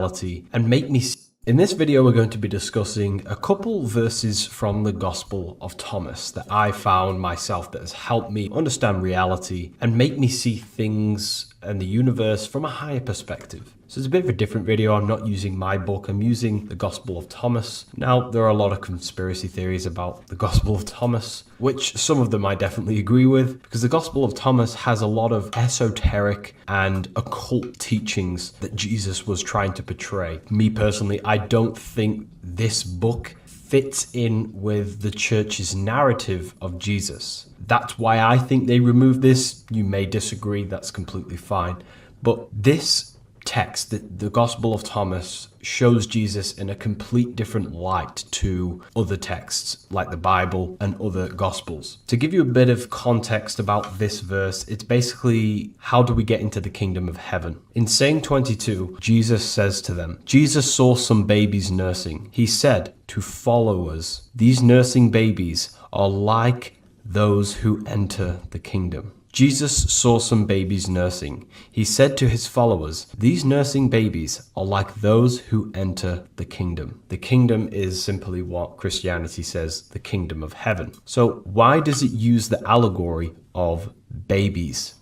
and make me see. In this video, we're going to be discussing a couple verses from the Gospel of Thomas that I found myself that has helped me understand reality and make me see things and the universe from a higher perspective. So it's a bit of a different video. I'm not using my book, I'm using the Gospel of Thomas. Now, there are a lot of conspiracy theories about the Gospel of Thomas, which some of them I definitely agree with, because the Gospel of Thomas has a lot of esoteric and occult teachings that Jesus was trying to portray. Me personally, I don't think this book fits in with the church's narrative of Jesus. That's why I think they removed this. You may disagree, that's completely fine. But this text, the Gospel of Thomas, shows Jesus in a complete different light to other texts like the Bible and other Gospels. To give you a bit of context about this verse, it's basically, how do we get into the kingdom of heaven? In saying 22, Jesus says to them, Jesus saw some babies nursing. He said to followers, these nursing babies are like those who enter the kingdom. Jesus saw some babies nursing. He said to his followers, these nursing babies are like those who enter the kingdom. The kingdom is simply what Christianity says, the kingdom of heaven. So why does it use the allegory of babies?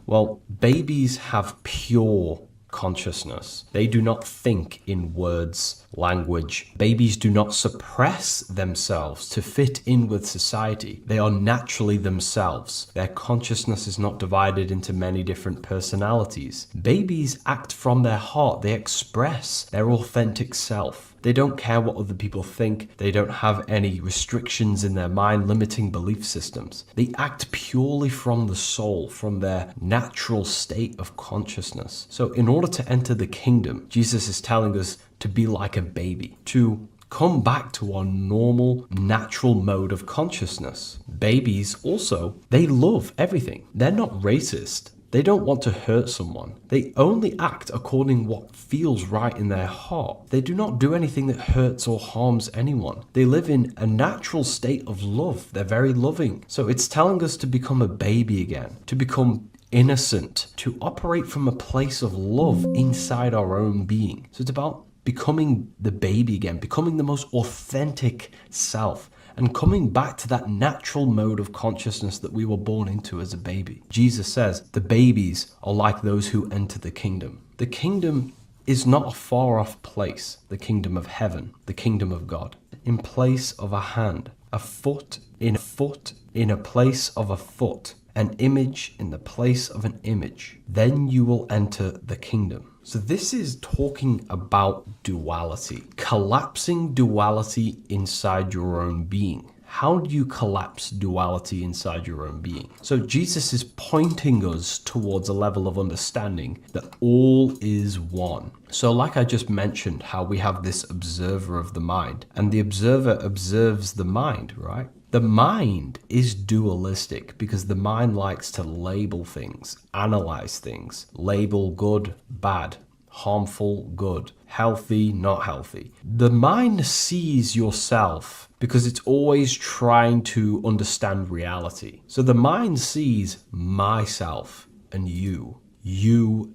Well, babies have pure consciousness. They do not think in words, language. Babies do not suppress themselves to fit in with society. They are naturally themselves. Their consciousness is not divided into many different personalities. Babies act from their heart. They express their authentic self. They don't care what other people think. They don't have any restrictions in their mind limiting belief systems. They act purely from the soul, from their natural state of consciousness. So in order to enter the kingdom, Jesus is telling us to be like a baby, to come back to our normal, natural mode of consciousness. Babies also, they love everything. They're not racist. They don't want to hurt someone. They only act according what feels right in their heart. They do not do anything that hurts or harms anyone. They live in a natural state of love. They're very loving. So it's telling us to become a baby again, to become innocent, to operate from a place of love inside our own being. So it's about becoming the baby again, becoming the most authentic self, and coming back to that natural mode of consciousness that we were born into as a baby. Jesus says the babies are like those who enter the kingdom. The kingdom is not a far off place, the kingdom of heaven, the kingdom of God. In place of a hand, a foot in a place of a foot, an image in the place of an image. Then you will enter the kingdom. So this is talking about duality, collapsing duality inside your own being. How do you collapse duality inside your own being? So Jesus is pointing us towards a level of understanding that all is one. So like I just mentioned, how we have this observer of the mind, and the observer observes the mind, right? The mind is dualistic because the mind likes to label things, analyze things, label good, bad, harmful, good, healthy, not healthy. The mind sees yourself because it's always trying to understand reality. So the mind sees myself and you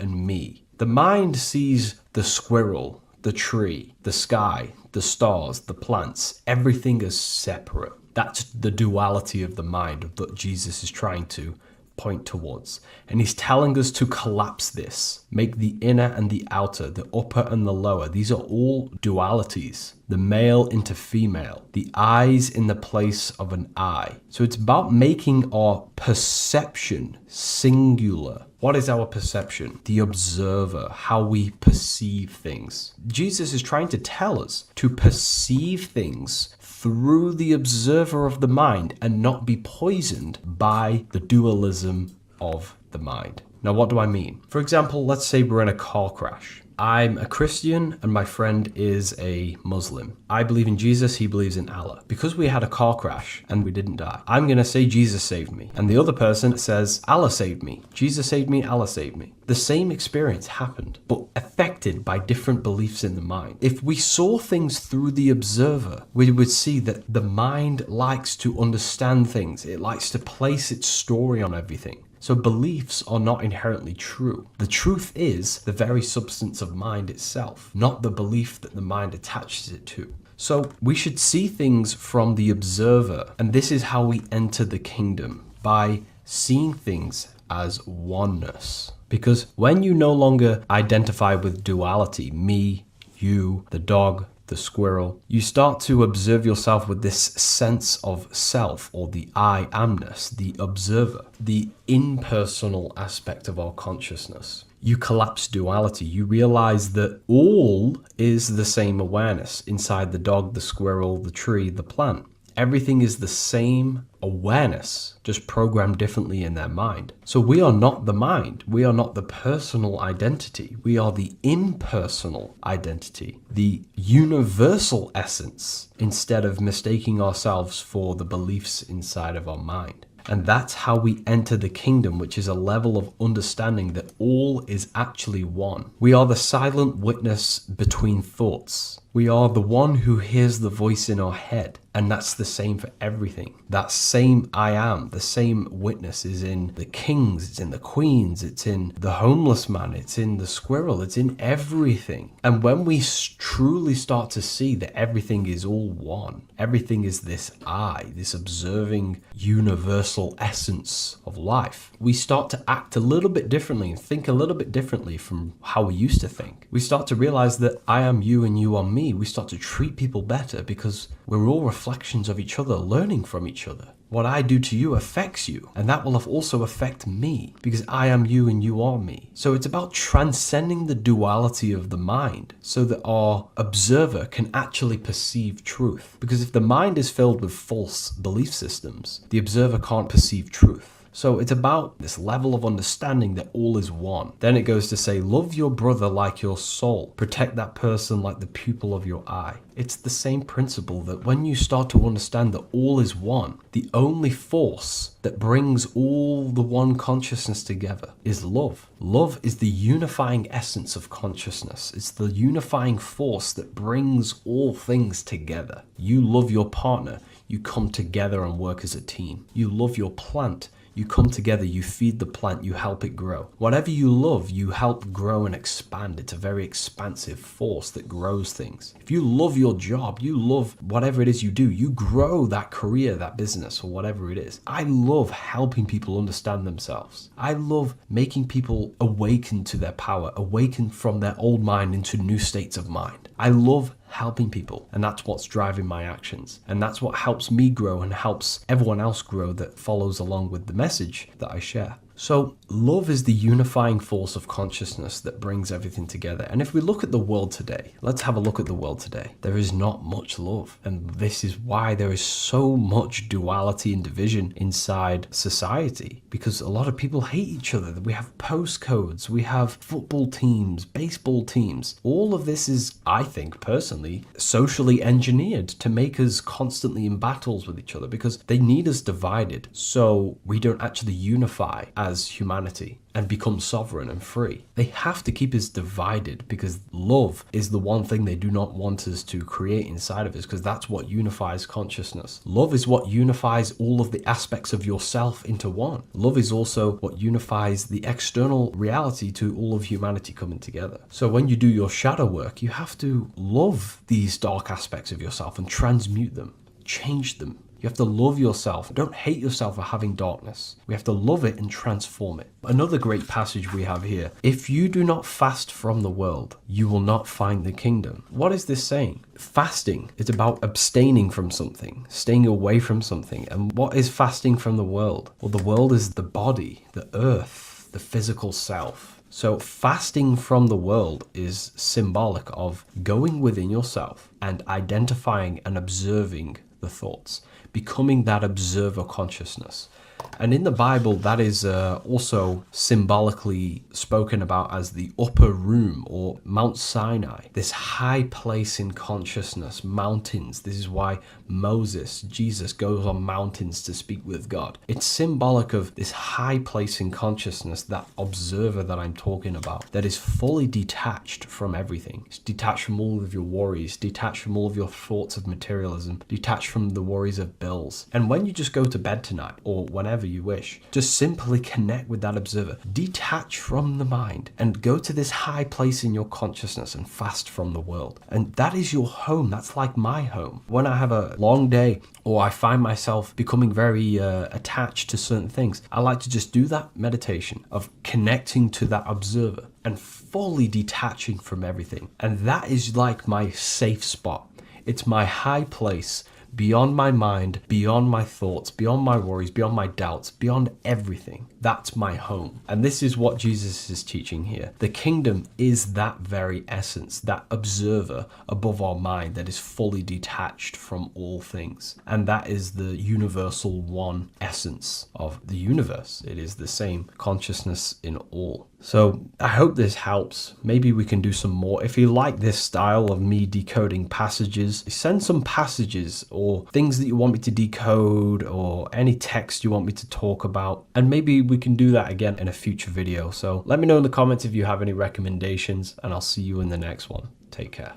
and me. The mind sees the squirrel, the tree, the sky, the stars, the plants, everything is separate. That's the duality of the mind that Jesus is trying to point towards. And he's telling us to collapse this, make the inner and the outer, the upper and the lower. These are all dualities. The male into female, the eyes in the place of an eye. So it's about making our perception singular. What is our perception? The observer, how we perceive things. Jesus is trying to tell us to perceive things through the observer of the mind and not be poisoned by the dualism of the mind. Now, what do I mean? For example, let's say we're in a car crash. I'm a Christian and my friend is a Muslim. I believe in Jesus, he believes in Allah. Because we had a car crash and we didn't die, I'm going to say Jesus saved me. And the other person says Allah saved me. Jesus saved me, Allah saved me. The same experience happened, but affected by different beliefs in the mind. If we saw things through the observer, we would see that the mind likes to understand things. It likes to place its story on everything. So beliefs are not inherently true. The truth is the very substance of mind itself, not the belief that the mind attaches it to. So we should see things from the observer, and this is how we enter the kingdom, by seeing things as oneness. Because when you no longer identify with duality, me, you, the dog, the squirrel, you start to observe yourself with this sense of self, or the I amness, the observer, the impersonal aspect of our consciousness. You collapse duality. You realize that all is the same awareness inside the dog, the squirrel, the tree, the plant. Everything is the same awareness, just programmed differently in their mind. So we are not the mind. We are not the personal identity. We are the impersonal identity, the universal essence, instead of mistaking ourselves for the beliefs inside of our mind. And that's how we enter the kingdom, which is a level of understanding that all is actually one. We are the silent witness between thoughts. We are the one who hears the voice in our head. And that's the same for everything. That same I am, the same witness is in the kings, it's in the queens, it's in the homeless man, it's in the squirrel, it's in everything. And when we truly start to see that everything is all one, everything is this I, this observing universal essence of life, we start to act a little bit differently and think a little bit differently from how we used to think. We start to realize that I am you and you are me. We start to treat people better because we're all reflections of each other, learning from each other. What I do to you affects you, and that will also affect me because I am you and you are me. So it's about transcending the duality of the mind so that our observer can actually perceive truth. Because if the mind is filled with false belief systems, the observer can't perceive truth. So it's about this level of understanding that all is one. Then it goes to say, love your brother like your soul. Protect that person like the pupil of your eye. It's the same principle that when you start to understand that all is one, the only force that brings all the one consciousness together is love. Love is the unifying essence of consciousness. It's the unifying force that brings all things together. You love your partner, you come together and work as a team. You love your plant, you come together, you feed the plant, you help it grow. Whatever you love, you help grow and expand. It's a very expansive force that grows things. If you love your job, you love whatever it is you do, you grow that career, that business, or whatever it is. I love helping people understand themselves. I love making people awaken to their power, awaken from their old mind into new states of mind. I love helping people, and that's what's driving my actions, and that's what helps me grow and helps everyone else grow that follows along with the message that I share. So love is the unifying force of consciousness that brings everything together. And if we look at the world today, let's have a look at the world today. There is not much love. And this is why there is so much duality and division inside society, because a lot of people hate each other. We have postcodes, we have football teams, baseball teams. All of this is, I think personally, socially engineered to make us constantly in battles with each other because they need us divided so we don't actually unify as humanity and become sovereign and free. They have to keep us divided because love is the one thing they do not want us to create inside of us, because that's what unifies consciousness. Love is what unifies all of the aspects of yourself into one. Love is also what unifies the external reality to all of humanity coming together. So when you do your shadow work, you have to love these dark aspects of yourself and transmute them, change them. You have to love yourself. Don't hate yourself for having darkness. We have to love it and transform it. Another great passage we have here. If you do not fast from the world, you will not find the kingdom. What is this saying? Fasting is about abstaining from something, staying away from something. And what is fasting from the world? Well, the world is the body, the earth, the physical self. So fasting from the world is symbolic of going within yourself and identifying and observing the thoughts, becoming that observer consciousness. And in the Bible, that is also symbolically spoken about as the upper room or Mount Sinai, this high place in consciousness, mountains. This is why Moses, Jesus, goes on mountains to speak with God. It's symbolic of this high place in consciousness, that observer that I'm talking about, that is fully detached from everything. It's detached from all of your worries, detached from all of your thoughts of materialism, detached from the worries of bills. And when you just go to bed tonight, or whenever whenever you wish. Just simply connect with that observer. Detach from the mind and go to this high place in your consciousness and fast from the world. And that is your home. That's like my home. When I have a long day or I find myself becoming very attached to certain things, I like to just do that meditation of connecting to that observer and fully detaching from everything. And that is like my safe spot. It's my high place, beyond my mind, beyond my thoughts, beyond my worries, beyond my doubts, beyond everything. That's my home. And this is what Jesus is teaching here. The kingdom is that very essence, that observer above our mind that is fully detached from all things. And that is the universal one essence of the universe. It is the same consciousness in all. So I hope this helps. Maybe we can do some more. If you like this style of me decoding passages, send some passages or things that you want me to decode or any text you want me to talk about. And maybe we can do that again in a future video. So let me know in the comments if you have any recommendations, and I'll see you in the next one. Take care.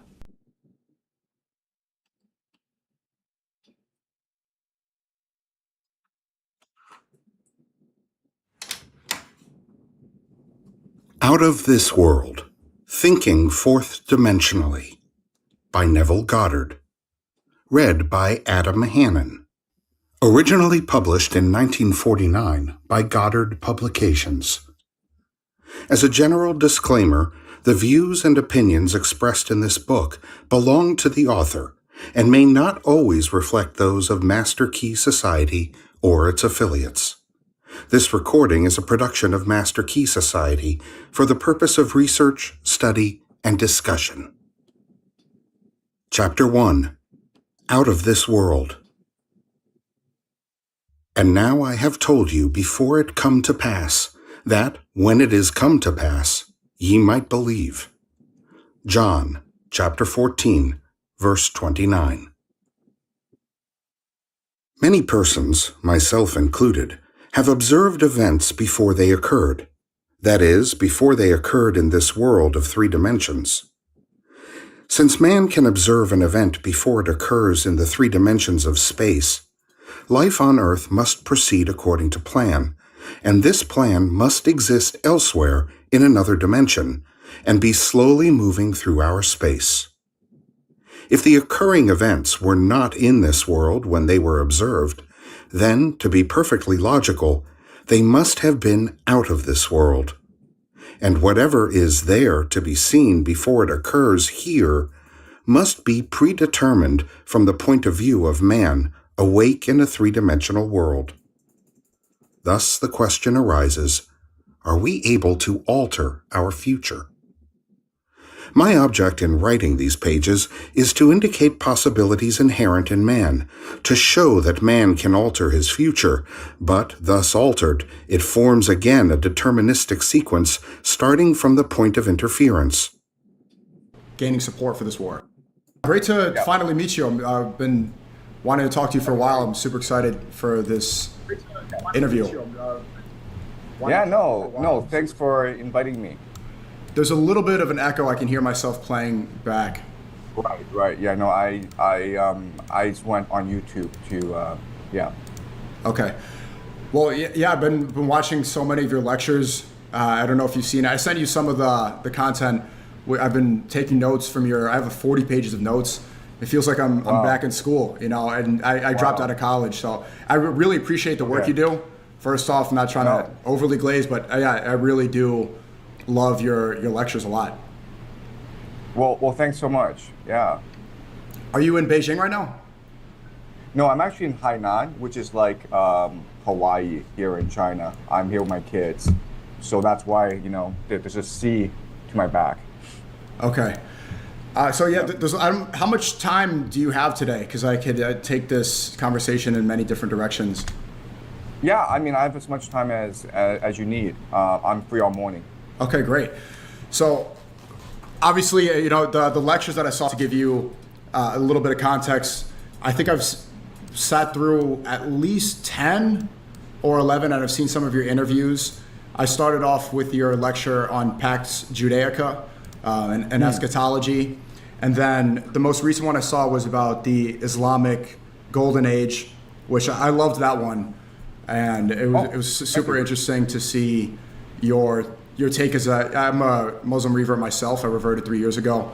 Out of This World, Thinking Fourth Dimensionally by Neville Goddard. Read by Adam Hannon. Originally published in 1949 by Goddard Publications. As a general disclaimer, the views and opinions expressed in this book belong to the author and may not always reflect those of Master Key Society or its affiliates. This recording is a production of Master Key Society for the purpose of research, study, and discussion. Chapter 1. Out of This World. And now I have told you before it come to pass, that, when it is come to pass, ye might believe. John, chapter 14, verse 29. Many persons, myself included, have observed events before they occurred. That is, before they occurred in this world of 3 dimensions. Since man can observe an event before it occurs in the 3 dimensions of space, life on Earth must proceed according to plan, and this plan must exist elsewhere in another dimension and be slowly moving through our space. If the occurring events were not in this world when they were observed, then, to be perfectly logical, they must have been out of this world. And whatever is there to be seen before it occurs here must be predetermined from the point of view of man awake in a 3-dimensional world. Thus the question arises, are we able to alter our future? My object in writing these pages is to indicate possibilities inherent in man, to show that man can alter his future, but, thus altered, it forms again a deterministic sequence starting from the point of interference. Gaining support for this war. Great to finally meet you. I've been wanting to talk to you for a while. I'm super excited for this interview. No, thanks for inviting me. There's a little bit of an echo. I can hear myself playing back. Right. Yeah, no, I just went on YouTube to, Okay. Well, yeah, I've been watching so many of your lectures. I don't know if you've seen it. I sent you some of the content. I've been taking notes from I have 40 pages of notes. It feels like I'm back in school, and I dropped out of college. So I really appreciate the work you do. First off, I'm not trying to overly glaze, but I really do love your lectures a lot. Well, thanks so much. Yeah. Are you in Beijing right now? No, I'm actually in Hainan, which is like Hawaii here in China. I'm here with my kids, so that's why there's a sea to my back. Okay. How much time do you have today? Because I could take this conversation in many different directions. Yeah, I mean, I have as much time as you need. I'm free all morning. Okay, great. So, obviously, the lectures that I saw, to give you a little bit of context, I think I've sat through at least 10 or 11, and I've seen some of your interviews. I started off with your lecture on Pax Judaica and eschatology, and then the most recent one I saw was about the Islamic Golden Age, which I loved that one. and it was super interesting to see your take as I'm a Muslim revert myself. I reverted 3 years ago,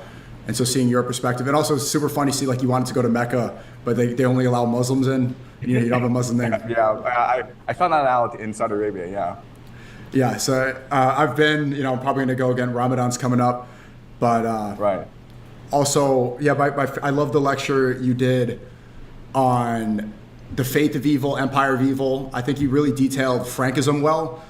and so seeing your perspective, and also it's super funny to see like you wanted to go to Mecca, but they only allow Muslims in. You know, you don't have a Muslim name. Yeah, I found that out in Saudi Arabia. Yeah. Yeah, so I've been, you know, I'm probably gonna go again. Ramadan's coming up, but Right. also, yeah, I love the lecture you did on the Faith of Evil, Empire of Evil. I think you really detailed Frankism well,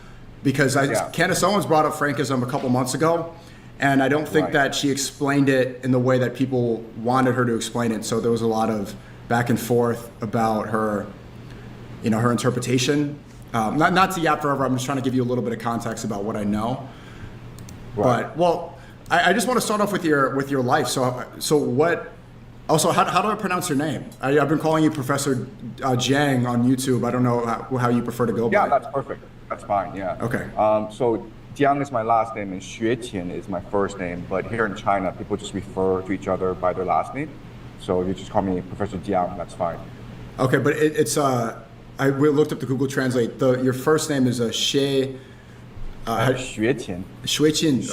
because Candace Owens brought up Frankism a couple months ago, and I don't think that she explained it in the way that people wanted her to explain it. So there was a lot of back and forth about her, you know, her interpretation. Not to yap forever. I'm just trying to give you a little bit of context about what I know. Right. But well, I just want to start off with your life. So what? Also, how do I pronounce your name? I've been calling you Professor Jiang on YouTube. I don't know how you prefer to go by. Yeah, that's perfect. That's fine. Yeah. Okay. So Jiang is my last name and Xueqian is my first name. But here in China, people just refer to each other by their last name. So if you just call me Professor Jiang, that's fine. Okay, but we looked up the Google Translate. Your first name is Xueqian. Xueqian. Xueqian.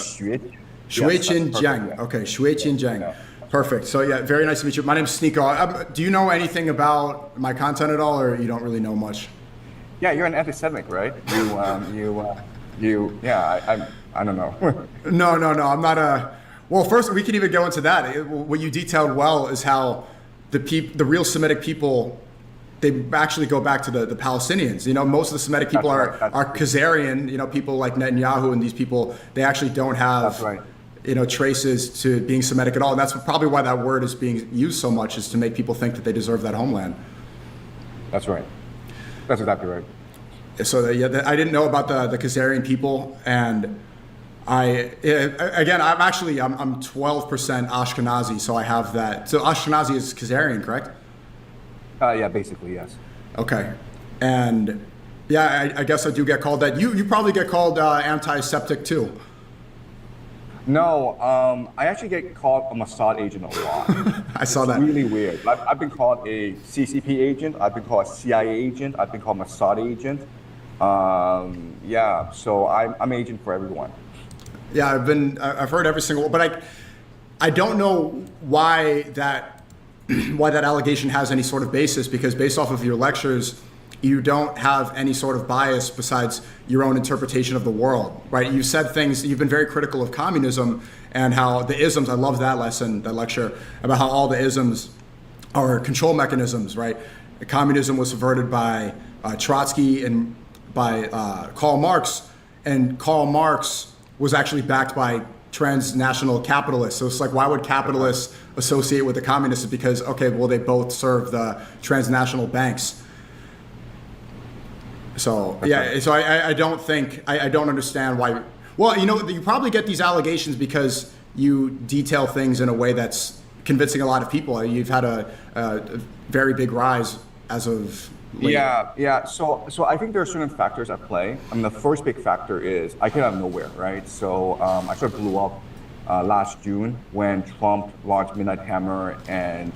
Xueqian Yes, Jiang. yeah. Okay, Xueqian Jiang. Yeah. Perfect. So yeah, very nice to meet you. My name's Sneeko. Do you know anything about my content at all, or you don't really know much? Yeah, you're an anti-Semitic, right? I don't know. No. I'm not a. Well, first we can even go into that. What you detailed well is how the real Semitic people, they actually go back to the Palestinians. You know, most of the Semitic people are Khazarian. You know, people like Netanyahu and these people, they actually don't have. That's right. You know, traces to being Semitic at all. And that's probably why that word is being used so much, is to make people think that they deserve that homeland. That's right. That's exactly right. So yeah, I didn't know about the Khazarian people, and I'm 12% Ashkenazi, so I have that. So Ashkenazi is Khazarian, correct? Yeah, basically, yes. Okay, and yeah, I guess I do get called that. You probably get called anti-Septic too. No, I actually get called a Mossad agent a lot. I saw that. It's really weird. I've been called a CCP agent. I've been called a CIA agent. I've been called Mossad agent. Yeah, so I'm agent for everyone. Yeah, I've heard every single one, but I don't know why that allegation has any sort of basis, because based off of your lectures, you don't have any sort of bias besides your own interpretation of the world, right? You said things, you've been very critical of communism and how the isms, I love that lecture, about how all the isms are control mechanisms, right? Communism was subverted by Trotsky and by Karl Marx, and Karl Marx was actually backed by transnational capitalists. So it's like, why would capitalists associate with the communists? Because, okay, well, they both serve the transnational banks. So yeah, so I don't think, I don't understand why. Well, you know, you probably get these allegations because you detail things in a way that's convincing a lot of people. You've had a very big rise as of late. Yeah. So I think there are certain factors at play. I mean, the first big factor is I came out of nowhere, right? So I sort of blew up last June when Trump launched Midnight Hammer and